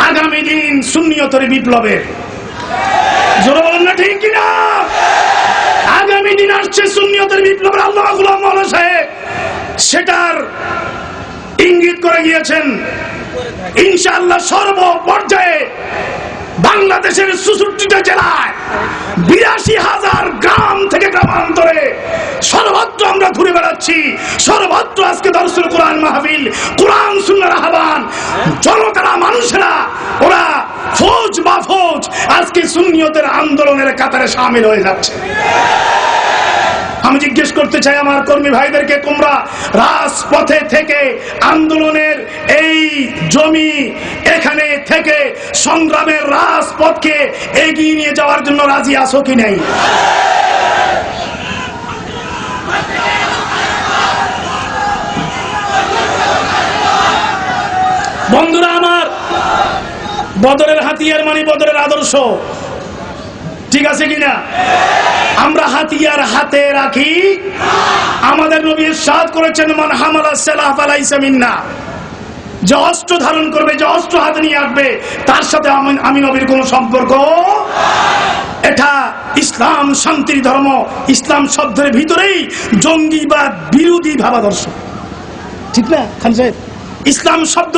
আগামী দিন সুন্নিয়তের বিপ্লবের, জোরে বলেন না ঠিক কিনা? আগামী দিন আসছে সুন্নিয়তের বিপ্লবের। আল্লামা গোলাম মাওলানা সাহেব সেটার ইঙ্গিত করে গিয়েছেন। ইনশাআল্লাহ সর্বপর্যায়ে বাংলাদেশের ৬৪টা জেলায় ৮২,০০০ গ্রাম থেকে গ্রামান্তরে সর্বত্র আমরা ঘুরে বেড়াচ্ছি। সর্বত্র আজকে দরসুল কোরআন মাহফিল, কোরআন সুন্নাহর আহ্বান, জনতারা, মানুষেরা, ওরা ফৌজ বা ফৌজ আজকে সুন্নিয়তের আন্দোলনের কাতারে শামিল হয়ে যাচ্ছে। আমি জিজ্ঞেস করতে চাই আমার কর্মী ভাইদেরকে, তোমরা রাজপথে থেকে আন্দোলনের এই জমি এখানে থেকে সংগ্রামের রাজপথকে এগিয়ে নিয়ে যাওয়ার জন্য রাজি আছো কি নাই? বন্ধুরা আমার, বদরের হাতিয়ার মানে বদরের আদর্শ, ঠিক আছে কিনা? আমরা হাতিয়ার হাতে রাখি। আমাদের নবী ইরশাদ করেছেন, মান হামালা সিলাহ ফালাইসা মিন্না, যে অস্ত্র ধারণ করবে, যে অস্ত্র হাতে নিয়ে আসবে, তার সাথে আমি নবীর কোন সম্পর্ক। এটা ইসলাম শান্তির ধর্ম। ইসলাম শব্দের ভিতরেই জঙ্গিবাদ বিরোধী ভাবাদর্শ, ঠিক না খান সাহেব? ইসলাম শব্দ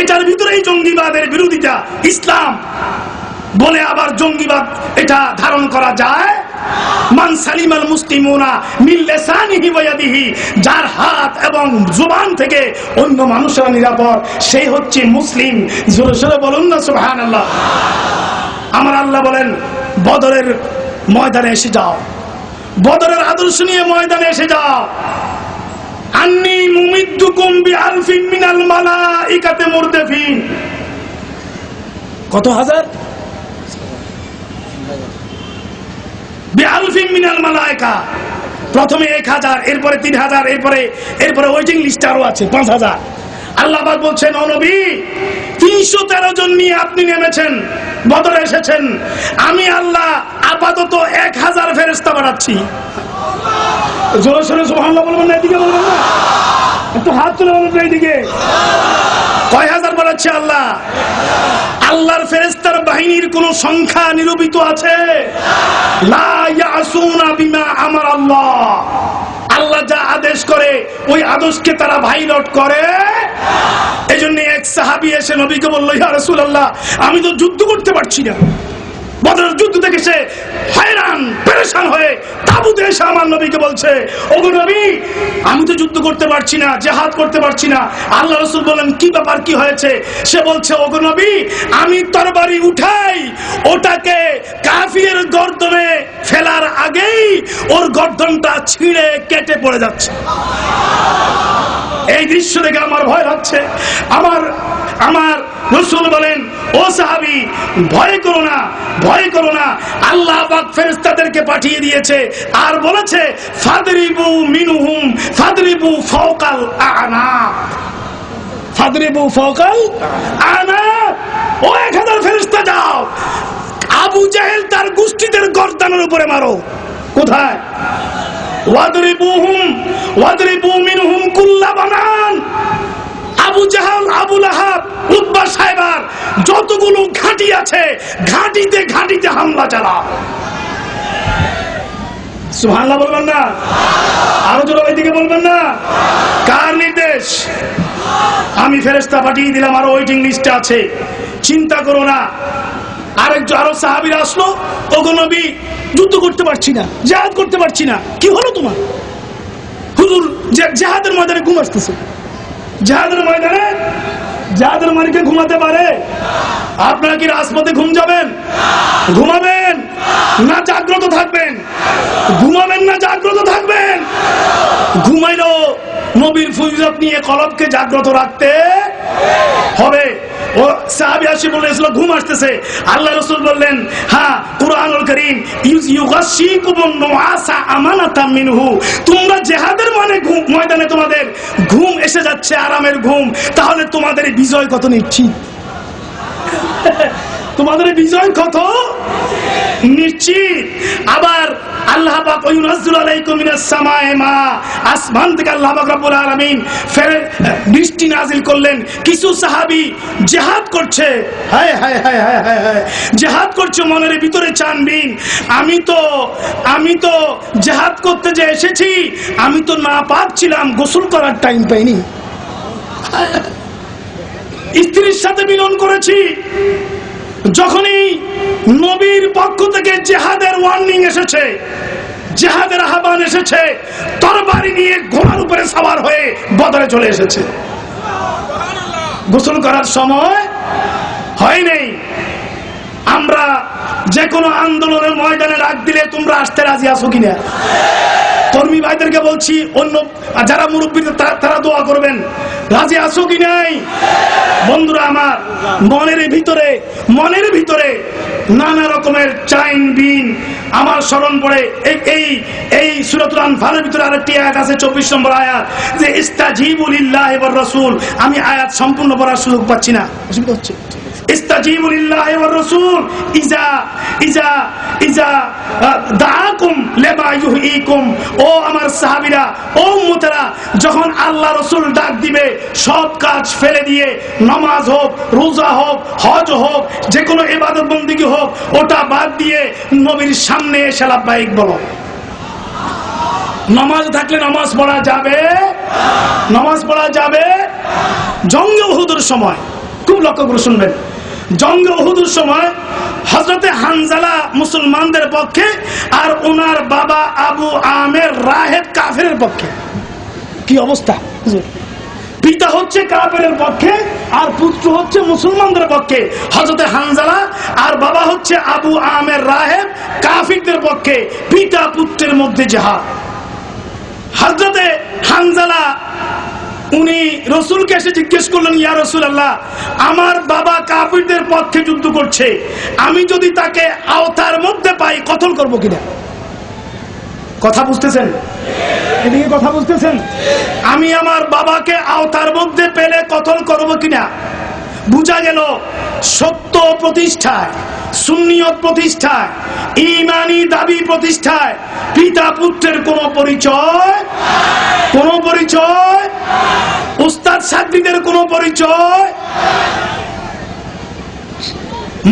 এটার ভিতরেই জঙ্গিবাদের বিরোধিতা। ইসলাম বলে আবার জঙ্গিবাদ এটা ধারণ করা যায়। মান সালিমাল মুসলিমুনা মিন লিসানিহি ওয়া ইয়াদিহি, যার হাত এবং জবান থেকে অন্য মানুষেরা নিরাপদ, সেই হচ্ছে মুসলিম। জোরে জোরে বলুন না সুবহানাল্লাহ। আমার আল্লাহ বলেন, বদরের ময়দানে এসে যাও, বদরের আদর্শ নিয়ে ময়দানে এসে যাও। আন্নী মুমিদ্দুকুম বিআলফিন মিনাল মালাইকাতি মুরদাফিন। কত হাজার? বিআলফিন মিনাল মালাইকা। প্রথমে ১,০০০, এরপরে ৩,০০০, এরপরে ওয়েটিং লিস্ট আরো আছে ৫,০০০। আল্লাহ পাক বলছেন, ও নবী, ৩১৩ জন নিয়ে আপনি নেমেছেন, বদরে এসেছেন। আমি আল্লাহ আপাতত ১,০০০ ফেরেশতা পাঠাচ্ছি। জোরে সোরে সুবহানাল্লাহ বলবেন না? এদিকে বলবেন না? একটু হাত তুলে বলুন এইদিকে। কয় হাজার পাঠাচ্ছে আল্লাহ? আল্লাহর ফেরেশতার বাহিনীর কোন সংখ্যা নিরূপিত আছে? লা ইয়াসুনা বিমা আমার আল্লাহ, আল্লাহ যা আদেশ করে ওই আদেশকে তারা ভাইলট করে। এজন্য এক সাহাবী এসে নবীকে বলল, ইয়া রাসূলুল্লাহ, আমি তো যুদ্ধ করতে পারছি না। বদরের যুদ্ধ থেকে সে হয়রান পেরেশান হয়ে তাবুতে এসে আমার নবীকে বলছে, ওগো নবী, আমি তো যুদ্ধ করতে পারছি না, জিহাদ করতে পারছি না। আল্লাহ রাসূল বলেন, কি ব্যাপার, কি হয়েছে? সে বলছে, ওগো নবী, আমি তরবারি উঠাই, ওটাকে কাফিরের গর্দনে ফেলার আগেই ওর গর্দনটা ছিঁড়ে কেটে পড়ে যাচ্ছে। এই দৃশ্য দেখে আমার ভয় লাগছে। আমার রাসূল বলেন, ও সাহাবী, ভয় করো না, ভয় করো না। আল্লাহ পাক ফেরেশতাদেরকে পাঠিয়ে দিয়েছে আর বলেছে, ফাদরিবু মিনহুম ফাদরিবু ফাওকাল আনাক, ফাদরিবু ফাওকাল আনাক। ও ১,০০০ ফেরেশতা যাও, আবু জাহেল তার গোষ্ঠীদের গর্দানের উপরে মারো। কোথায়? ওয়াদরিবুহুম ওয়াদরিবু মিনহুম কুল্লা বানান। আবু জাহাল, আবু লাহাব, উতবা, সাইবার যতগুলো ঘাঁটি আছে, ঘাঁটিতে ঘাঁটিতে হামলা চালাও। সুবহানাল্লাহ বলবেন না? আরো জোরে ওইদিকে বলবেন না? কার নির্দেশ? আমি ফেরেশতা পাঠিয়ে দিলাম, আরো ওয়েটিং লিস্টে আছে, চিন্তা করো না। আরো সাহাবীরা আসলো, ওগো নবী, যুদ্ধ করতে পারছি না, জিহাদ করতে পারছি না। কি হলো তোমার? হুজুর, জিহাদের ময়দানে ঘুম আসতেছে। জিহাদের ময়দানে? জিহাদের মালিকে ঘুমাতে পারে? আপনারা কি রাজপথে ঘুম যাবেন? ঘুমাবেন না জাগ্রত থাকবেন? ঘুমাবেন না জাগ্রত থাকবেন? ঘুমাইলো নবীর ফজিলত নিয়ে কলবকে জাগ্রত রাখতে হবে। ও সাহাবী আসি বলেছিল ঘুম আসতেছে। আল্লাহ রাসূল বললেন, হ্যাঁ, কুরআনুল কারীম ইউগাশিকুমুন নুআসা আমানাতাম মিনহু, তোমরা জিহাদের মানে ময়দানে তোমাদের ঘুম এসে যাচ্ছে, আরামের ঘুম, তাহলে তোমাদের বিজয় কত নিশ্চিত। তোমাদের বিজয় কত নিশ্চিত। আবার আল্লাহ পাক ওয়ায়ুনাজ্জিলু আলাইকুম মিনাস সামায়ে মা, আসমান থেকে আল্লাহ পাক রব্বুল আলামিন বৃষ্টি নাজিল করলেন। কিছু সাহাবী জিহাদ করছে, হায় হায় হায় হায় হায় হায়, জিহাদ করছে, মনের ভিতরে চানবিন, আমি তো জিহাদ করতে যে এসেছি, আমি তো না পাক ছিলাম, গোসল করার টাইম পাইনি, স্ত্রীর সাথে মিলন করেছি। যখনই নবীর পক্ষ থেকে জিহাদের ওয়ার্নিং এসেছে, জিহাদের আহ্বান এসেছে, তরবারি নিয়ে ঘোড়ার উপরে সওয়ার হয়ে বদরে চলে এসেছে। গোসল করার সময় হয় নাই। আমরা যে কোনো আন্দোলনের ময়দানে ডাক দিলে তোমরা আসতে রাজি আছো কিনা? কর্মী ভাইদেরকে বলছি, অন্য যারা মুরব্বী তারা দোয়া করবেন, রাজি আছো কি নাই? বন্ধুরা আমার, মনের ভিতরে নানা রকমের চাইন বিন আমার স্মরণ পড়ে। এই সূরাতুল আনফালের ভিতরে আরেকটি আয়াত আছে, 24 নম্বর আয়াত, যে ইস্তাজিবু লিল্লাহি ওয়ার রাসূল। আমি আয়াত সম্পূর্ণ পড়ার সুযোগ পাচ্ছি না, অসুবিধা হচ্ছে। ইস্তাজিবু লিল্লাহি ওয়ার রাসূল ইজা দাআকুম লিমা ইউহীকুম। ও আমার সাহাবীরা, ও উম্মতেরা, যখন আল্লাহ রাসূল ডাক দিবে, সব কাজ ফেলে দিয়ে, নামাজ হোক, রোজা হোক, হজ হোক, যে কোনো ইবাদত বন্দেগী হোক, ওটা বাদ দিয়ে নবীর সামনে এসে লাব্বাইক বলো। নামাজ থাকলে নামাজ পড়া যাবে। জঙ্গে উহুদের সময় খুব লক্ষ্য করে শুনবেন, জঙ্গে উহুদের সময় হযরতে হানজালা মুসলমানদের পক্ষে আর ওনার বাবা আবু আমের রাহেব কাফেরের পক্ষে। কি অবস্থা! পিতা হচ্ছে কাফেরের পক্ষে আর পুত্র হচ্ছে মুসলমানদের পক্ষে। হযরতে হানজালা আর বাবা হচ্ছে আবু আমের রাহেব কাফিরদের পক্ষে। পিতা পুত্রের মধ্যে জিহাদ। হযরতে হানজালা উনি রাসূলকে এসে জিজ্ঞেস করলেন, ইয়া রাসূলুল্লাহ, আমার বাবা কাফিরদের পক্ষে যুদ্ধ করছে, আমি যদি তাকে আওতার মধ্যে পাই কতল করব কিনা? কথা বুঝতেছেন? এদিকে কথা বুঝতেছেন? আমি আমার বাবাকে আওতার মধ্যে পেলে কতল করব কিনা? বুঝা গেল সত্য প্রতিষ্ঠায়, সুন্নিয়ত প্রতিষ্ঠায়, ঈমানি দাবি প্রতিষ্ঠায় পিতা পুত্রের কোন পরিচয়, উস্তাদ ছাত্রীদের কোন পরিচয়,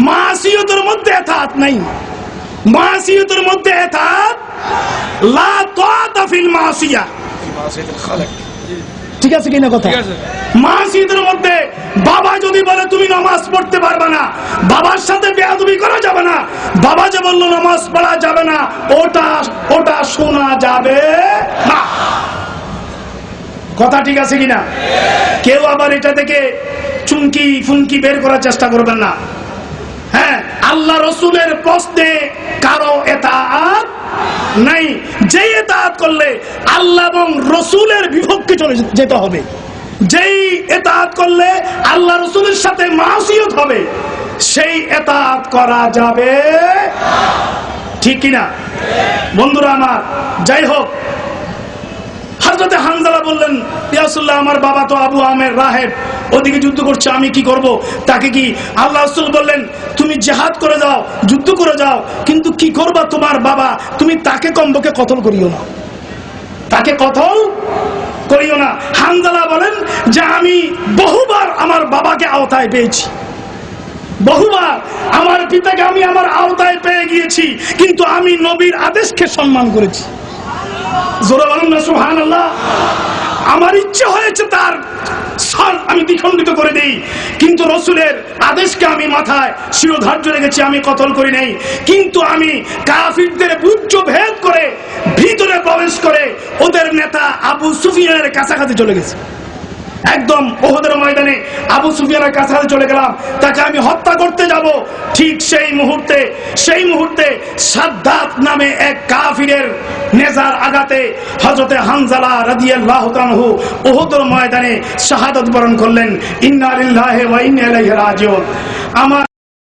মাসিয়তের মধ্যে এতাত নাই। মাসিয়তের মধ্যে এতাত, লা তাআতা ফিল মাসিয়া। ঠিক আছে কিনা কথা? মাসিয়তের মধ্যে বাবা যদি বলে তুমি নামাজ পড়তে পারবে না, বাবার সাথে বেয়াদবি করা যাবে না। বাবা যে বললো নামাজ পড়া যাবে না, ওটা শোনা যাবে না। কথা ঠিক আছে কিনা? কেউ আবার এটা থেকে চুনকি ফুনকি বের করার চেষ্টা করবেন না। হ্যাঁ, আল্লাহ রসুলের প্রশ্নে কারো এতাআত নাই। যে এতাআত করলে আল্লাহ এবং রসুলের বিপক্ষে চলে যেতে হবে, যেই এতাআত করলে আল্লাহ রসুলের সাথে মাসিয়ত হবে, সেই এতাআত করা যাবে। ঠিক কিনা বন্ধুরা আমার? যাই হোক, হযরতে হানজালা বললেন, ইয়া রাসূলুল্লাহ, আমার বাবা তো আবু আমের রাহেব, ওদিকে যুদ্ধ করছে, আমি কি করব? তাকে কি আল্লাহ রাসূল বললেন, তুমি জিহাদ করে যাও, যুদ্ধ করে যাও, কিন্তু কি করবা তোমার বাবা? তুমি তাকে কমপক্ষে কতল করিও না, তাকে কতল করিও না। হানজালা বলেন যে আমি বহুবার আমার বাবাকে আওতায় পেয়েছি, বহুবার আমার পিতাকে আমি আমার আওতায় পেয়ে গিয়েছি, কিন্তু আমি নবীর আদেশকে সম্মান করেছি। জোরে বলুন না সুবহানাল্লাহ। আমার ইচ্ছে হয়েছে তার আমি দ্বিখণ্ডিত করে দেই, কিন্তু রসুলের আদেশকে আমি মাথায় শিরোধার্য রেখেছি, আমি কতল করি নাই। কিন্তু আমি কাফিরদের বুদ্ধ ভেদ করে ভিতরে প্রবেশ করে ওদের নেতা আবু সুফিয়ানের কাছাকাছি চলে গেছি। একদম ওহদের ময়দানে আবু সুফিয়ানের কাছাকাছি চলে গেলাম, তাকে আমি হত্যা করতে যাব। ঠিক সেই মুহূর্তে সাদ্দাত নামে এক কাফিরের নেজার আঘাতে হযরতে হানজালা রাদিয়াল্লাহু তাআলা ওহদের ময়দানে শাহাদাত বরণ করলেন। ইন্না লিল্লাহি ওয়া ইন্না ইলাইহি রাজিউন। আমার